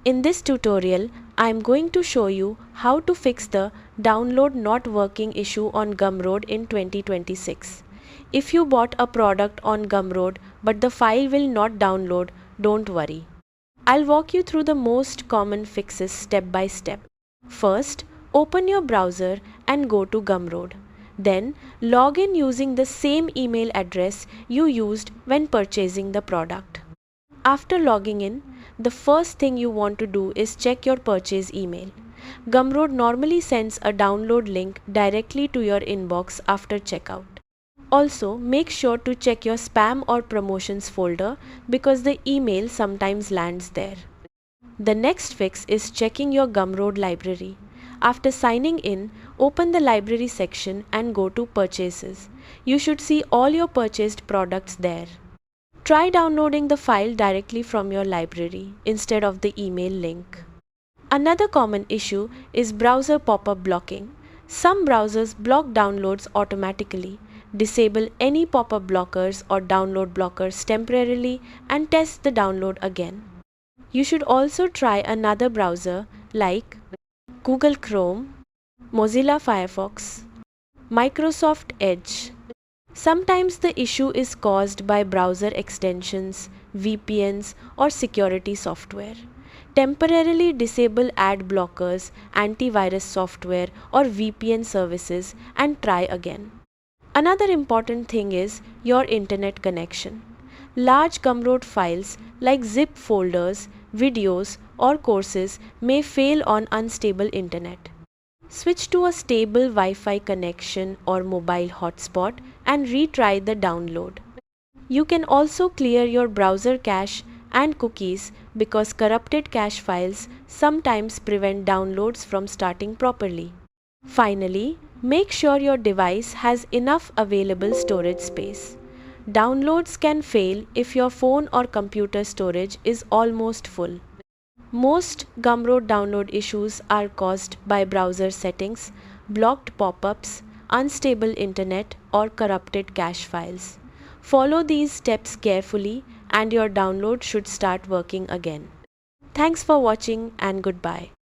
In this tutorial, I am going to show you how to fix the download not working issue on Gumroad in 2026. If you bought a product on Gumroad but the file will not download, don't worry. I'll walk you through the most common fixes step by step. First, open your browser and go to Gumroad. Then, log in using the same email address you used when purchasing the product. After logging in, the first thing you want to do is check your purchase email. Gumroad normally sends a download link directly to your inbox after checkout. Also, make sure to check your spam or promotions folder because the email sometimes lands there. The next fix is checking your Gumroad library. After signing in, open the library section and go to Purchases. You should see all your purchased products there. Try downloading the file directly from your library instead of the email link. Another common issue is browser pop-up blocking. Some browsers block downloads automatically. Disable any pop-up blockers or download blockers temporarily and test the download again. You should also try another browser like Google Chrome, Mozilla Firefox, Microsoft Edge. Sometimes the issue is caused by browser extensions, VPNs, or security software. Temporarily disable ad blockers, antivirus software, or VPN services and try again. Another important thing is your internet connection. Large Gumroad files like zip folders, videos, or courses may fail on unstable internet. Switch to a stable Wi-Fi connection or mobile hotspot and retry the download. You can also clear your browser cache and cookies because corrupted cache files sometimes prevent downloads from starting properly. Finally, make sure your device has enough available storage space. Downloads can fail if your phone or computer storage is almost full. Most Gumroad download issues are caused by browser settings, blocked pop-ups, unstable internet, or corrupted cache files. Follow these steps carefully and your download should start working again. Thanks for watching and goodbye.